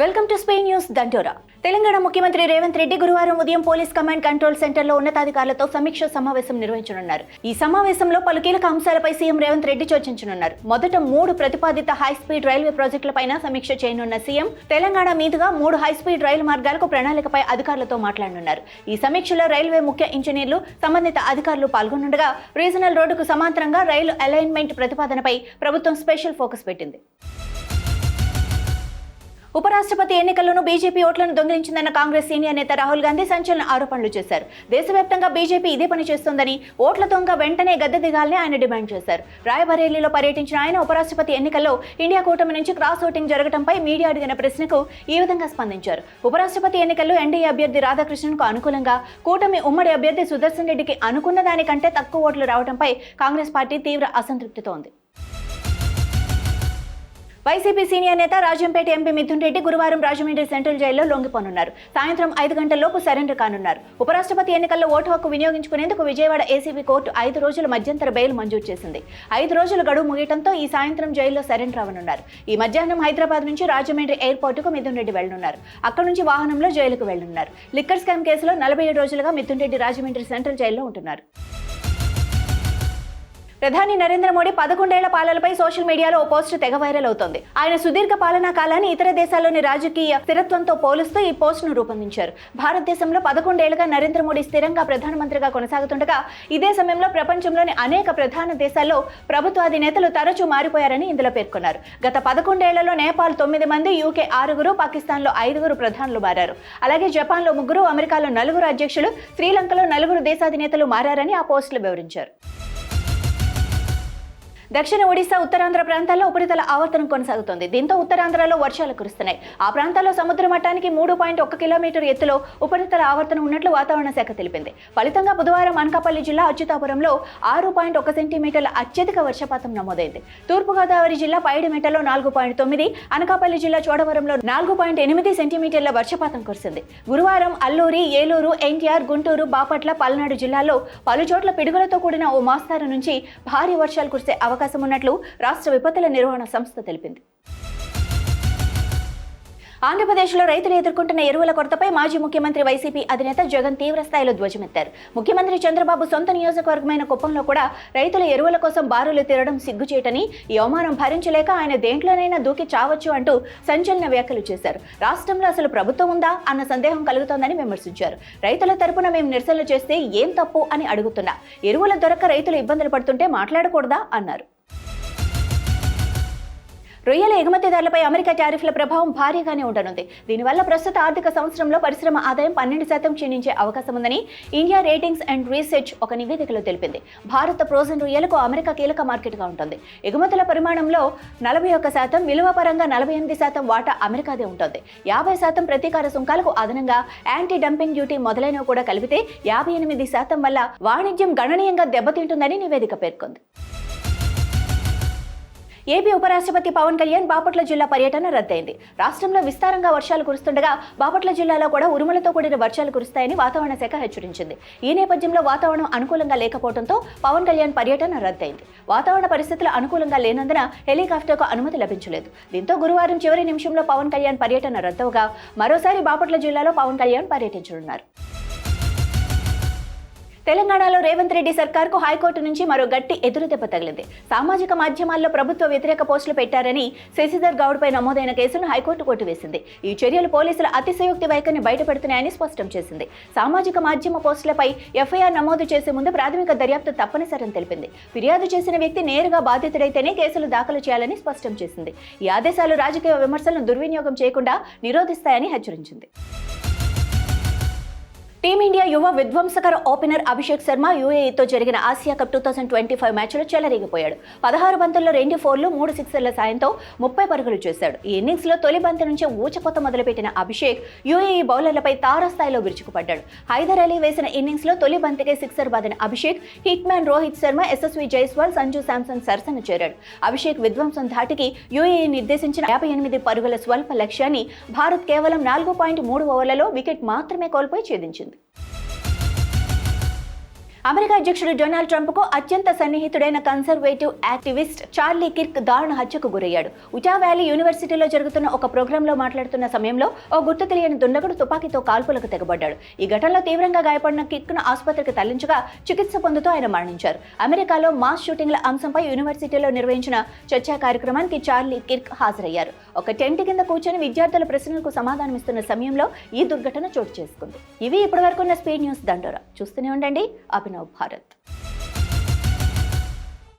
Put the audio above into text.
Welcome to Spain news దంటోరా. తెలంగాణ ముఖ్యమంత్రి రేవంత్ రెడ్డి గురువారం ఉదయం పోలీస్ కమాండ్ కంట్రోల్ సెంటర్లో ఉన్నతాధికారులతో సమీక్ష సమావేశం నిర్వహించనున్నారు. ఈ సమావేశంలో పలు కీలక అంశాలపై సీఎం రేవంత్ రెడ్డి చర్చించనున్నారు. మొదట 3 ప్రతిపాదిత హైస్పీడ్ రైల్వే ప్రాజెక్టులపైన సమీక్ష చేయనున్న సీఎం తెలంగాణ మీదుగా 3 హైస్పీడ్ రైలు మార్గాలకు ప్రణాళికపై అధికారులతో మాట్లాడనున్నారు. ఈ సమీక్షలో రైల్వే ముఖ్య ఇంజనీర్లు, సంబంధిత అధికారులు పాల్గొనుండగా రీజనల్ రోడ్డుకు సమాంతరంగా రైలు అలైన్మెంట్ ప్రతిపాదనపై ప్రభుత్వం స్పెషల్ ఫోకస్ పెట్టింది. ఉపరాష్ట్రపతి ఎన్నికల్లోనూ బీజేపీ ఓట్లను దొంగిలించిందన్న కాంగ్రెస్ సీనియర్ నేత రాహుల్ గాంధీ సంచలన ఆరోపణలు చేశారు. దేశవ్యాప్తంగా బీజేపీ ఇదే పని చేస్తోందని, ఓట్ల దొంగ వెంటనే గద్దె దిగాలని ఆయన డిమాండ్ చేశారు. రాయబరేలీలో పర్యటించిన ఆయన ఉపరాష్ట్రపతి ఎన్నికల్లో ఇండియా కూటమి నుంచి క్రాస్ ఓటింగ్ జరగడంపై మీడియా అడిగిన ప్రశ్నకు ఈ విధంగా స్పందించారు. ఉపరాష్ట్రపతి ఎన్నికల్లో ఎన్డీఏ అభ్యర్థి రాధాకృష్ణన్కు అనుకూలంగా, కూటమి ఉమ్మడి అభ్యర్థి సుదర్శన్ రెడ్డికి అనుకున్న దానికంటే తక్కువ ఓట్లు రావడంపై కాంగ్రెస్ పార్టీ తీవ్ర అసంతృప్తితో ఉంది. వైసీపీ సీనియర్ నేత రాజంపేట ఎంపీ మిథున్ రెడ్డి గురువారం రాజమండ్రి సెంట్రల్ జైల్లో లొంగిపోనున్నారు. సాయంత్రం 5 గంటల్లోపు సరెండర్ కానున్నారు. ఉపరాష్ట్రపతి ఎన్నికల్లో ఓటు హక్కు వినియోగించుకునేందుకు విజయవాడ ఏసీబీ కోర్టు 5 రోజుల మధ్యంతర బెయిల్ మంజూరు చేసింది. 5 రోజుల గడువు ముగియడంతో ఈ సాయంత్రం జైల్లో సరెండర్ అవ్వనున్నారు. ఈ మధ్యాహ్నం హైదరాబాద్ నుంచి రాజమండ్రి ఎయిర్పోర్టుకు మిథున్ రెడ్డి వెళ్లనున్నారు. అక్కడి నుంచి వాహనంలో జైలుకు వెళ్లనున్నారు. లిక్కర్ స్కామ్ కేసులో 47 రోజులుగా మిథున్ రెడ్డి రాజమండ్రి సెంట్రల్ జైల్లో ఉంటున్నారు. ప్రధాని నరేంద్ర మోడీ 11 ఏళ్ల పాలనపై సోషల్ మీడియాలో ఓ పోస్టు తెగ వైరల్ అవుతోంది. ఆయన సుదీర్ఘ పాలనా కాలాన్ని ఇతర దేశాల్లోని రాజకీయ స్థిరత్వంతో పోలుస్తూ ఈ పోస్టును రూపొందించారు. భారతదేశంలో 11 ఏళ్లుగా నరేంద్ర మోడీ స్థిరంగా ప్రధానమంత్రిగా కొనసాగుతుండగా, ఇదే సమయంలో ప్రపంచంలోని అనేక ప్రధాన దేశాల్లో ప్రభుత్వాధినేతలు తరచూ మారిపోయారని ఇందులో పేర్కొన్నారు. గత 11 ఏళ్లలో నేపాల్ 9 మంది, యూకే 6, పాకిస్తాన్లో 5 ప్రధానులు మారారు. అలాగే జపాన్లో 3, అమెరికాలో 4 అధ్యక్షులు, శ్రీలంకలో 4 దేశాధినేతలు మారారని ఆ పోస్టులు వివరించారు. దక్షిణ ఒడిశా, ఉత్తరాంధ్ర ప్రాంతాల్లో ఉపరితల ఆవర్తనం కొనసాగుతోంది. దీంతో ఉత్తరాంధ్రలో వర్షాలు కురుస్తున్నాయి. ఆ ప్రాంతాల్లో సముద్ర మట్టానికి 3.1 కిలోమీటర్ ఎత్తులో ఉపరితల ఆవర్తనం ఉన్నట్లు వాతావరణ శాఖ తెలిపింది. ఫలితంగా బుధవారం అనకాపల్లి జిల్లా అచ్యుతాపురంలో 6.1 సెంటీమీటర్ల అత్యధిక వర్షపాతం నమోదైంది. తూర్పుగోదావరి జిల్లా పైడిమెట్టలో 4.9, అనకాపల్లి జిల్లా చోడవరంలో 4.8 సెంటీమీటర్ల వర్షపాతం కురిసింది. గురువారం అల్లూరి, ఏలూరు, ఎన్టీఆర్, గుంటూరు, బాపట్ల, పల్నాడు జిల్లాల్లో పలు చోట్ల పిడుగులతో కూడిన ఓ మోస్తరు నుంచి భారీ వర్షాలు కురిసే అవకాశం ఉన్నట్లు రాష్ట్ర విపత్తుల నిర్వహణ సంస్థ తెలిపింది. ఆంధ్రప్రదేశ్లో రైతులు ఎదుర్కొంటున్న ఎరువుల కొరతపై మాజీ ముఖ్యమంత్రి వైసీపీ అధినేత జగన్ తీవ్రస్థాయిలో ధ్వజమెత్తారు. ముఖ్యమంత్రి చంద్రబాబు సొంత నియోజకవర్గమైన కుప్పంలో కూడా రైతుల ఎరువుల కోసం బారులు తీరడం సిగ్గుచేటని, ఈ అవమానం భరించలేక ఆయన దేంట్లోనైనా దూకి చావచ్చు అంటూ సంచలన వ్యాఖ్యలు చేశారు. రాష్ట్రంలో అసలు ప్రభుత్వం ఉందా అన్న సందేహం కలుగుతోందని విమర్శించారు. రైతుల తరపున మేము నిరసనలు చేస్తే ఏం తప్పు అని అడుగుతున్నా, ఎరువుల దొరక్క రైతులు ఇబ్బందులు పడుతుంటే మాట్లాడకూడదా అన్నారు. రొయ్యల ఎగుమతిదారులపై అమెరికా టారిఫ్ల ప్రభావం భారీగానే ఉండనుంది. దీనివల్ల ప్రస్తుత ఆర్థిక సంవత్సరంలో పరిశ్రమ ఆదాయం 12% క్షీణించే అవకాశం ఉందని ఇండియా రేటింగ్స్ అండ్ రీసెర్చ్ ఒక నివేదికలో తెలిపింది. భారత ఫ్రోజన్ రొయ్యలకు అమెరికా కీలక మార్కెట్గా ఉంటుంది. ఎగుమతుల పరిమాణంలో 41%, విలువ పరంగా 48% వాటా అమెరికాదే ఉంటుంది. 50% ప్రతీకార సుంకాలకు అదనంగా యాంటీ డంపింగ్ డ్యూటీ మొదలైనవి కూడా కలిపితే 58% వల్ల వాణిజ్యం గణనీయంగా దెబ్బతింటుందని నివేదిక పేర్కొంది. ఏపీ ఉపరాష్ట్రపతి పవన్ కళ్యాణ్ బాపట్ల జిల్లా పర్యటన రద్దయింది. రాష్ట్రంలో విస్తారంగా వర్షాలు కురుస్తుండగా బాపట్ల జిల్లాలో కూడా ఉరుములతో కూడిన వర్షాలు కురుస్తాయని వాతావరణ శాఖ హెచ్చరించింది. ఈ నేపథ్యంలో వాతావరణం అనుకూలంగా లేకపోవడంతో పవన్ కళ్యాణ్ పర్యటన రద్దయింది. వాతావరణ పరిస్థితులు అనుకూలంగా లేనందున హెలికాప్టర్కు అనుమతి లభించలేదు. దీంతో గురువారం చివరి నిమిషంలో పవన్ కళ్యాణ్ పర్యటన రద్దవగా మరోసారి బాపట్ల జిల్లాలో పవన్ కళ్యాణ్ పర్యటించనున్నారు. తెలంగాణలో రేవంత్ రెడ్డి సర్కార్కు హైకోర్టు నుంచి మరో గట్టి ఎదురుదెబ్బ తగిలింది. సామాజిక మాధ్యమాల్లో ప్రభుత్వ వ్యతిరేక పోస్టులు పెట్టారని శశిధర్ గౌడ్పై నమోదైన కేసును హైకోర్టు కొట్టివేసింది. ఈ చర్యలు పోలీసుల అతిశయోక్తి వైఖరిని బయటపెడుతున్నాయని స్పష్టం చేసింది. సామాజిక మాధ్యమ పోస్టులపై ఎఫ్ఐఆర్ నమోదు చేసే ముందు ప్రాథమిక దర్యాప్తు తప్పనిసరని తెలిపింది. ఫిర్యాదు చేసిన వ్యక్తి నేరుగా బాధితుడైతేనే కేసులు దాఖలు చేయాలని స్పష్టం చేసింది. ఈ ఆదేశాలు రాజకీయ విమర్శలను దుర్వినియోగం చేయకుండా నిరోధిస్తాయని హెచ్చరించింది. టీమిండియా యువ విధ్వంసకర ఓపెనర్ అభిషేక్ శర్మ యూఏఈతో జరిగిన ఆసియా కప్ 2025 మ్యాచ్లో చెలరేగిపోయాడు. 16 బంతుల్లో 2 4లు, 3 సిక్సర్ల సాయంతో 30 పరుగులు చేశాడు. ఈ ఇన్నింగ్స్లో తొలి బంతి నుంచే ఊచకొత్త మొదలుపెట్టిన అభిషేక్ యూఏఈ బౌలర్లపై తారాస్థాయిలో విరుచుకుపడ్డాడు. హైదర్ అలీ వేసిన ఇన్నింగ్స్లో తొలి బంతికే సిక్సర్ బాదిన అభిషేక్ హిట్ మ్యాన్ రోహిత్ శర్మ, యశస్వి జైస్వాల్, సంజు శాంసన్ సరసన చేరాడు. అభిషేక్ విధ్వంసం ధాటికి యూఏఈ నిర్దేశించిన 58 పరుగుల స్వల్ప లక్ష్యాన్ని భారత్ కేవలం 4.3 ఓవర్లలో వికెట్ మాత్రమే కోల్పోయి ఛేదించింది. అమెరికా అధ్యక్షుడు డొనాల్డ్ ట్రంప్కు అత్యంత సన్నిహితుడైన కన్సర్వేటివ్ యాక్టివిస్ట్ చార్లీ కిర్క్ దారుణ హత్యకు గురయ్యాడు. ఉటా వ్యాలీ యూనివర్సిటీలో జరుగుతున్న ఒక ప్రోగ్రాంలో మాట్లాడుతున్న సమయంలో ఓ గుర్తు తెలియని దుండగుడు తుపాకీతో కాల్పులకు తెగబడ్డాడు. ఈ ఘటనలో తీవ్రంగా గాయపడిన కిర్క్ను ఆసుపత్రికి తరలించగా చికిత్స పొందుతూ ఆయన మరణించారు. అమెరికాలో మాస్ షూటింగ్ల అంశంపై యూనివర్సిటీలో నిర్వహించిన చర్చా కార్యక్రమానికి చార్లీ కిర్క్ హాజరయ్యారు. ఒక టెంట్ కింద కూర్చొని విద్యార్థుల ప్రశ్నలకు సమాధానమిస్తున్న సమయంలో ఈ దుర్ఘటన చోటు చేసుకుంది. ఇవి ఇప్పటివరకున్న స్పీడ్ న్యూస్ దండోరా. చూస్తూనే ఉండండి అభినవ్ భారత్.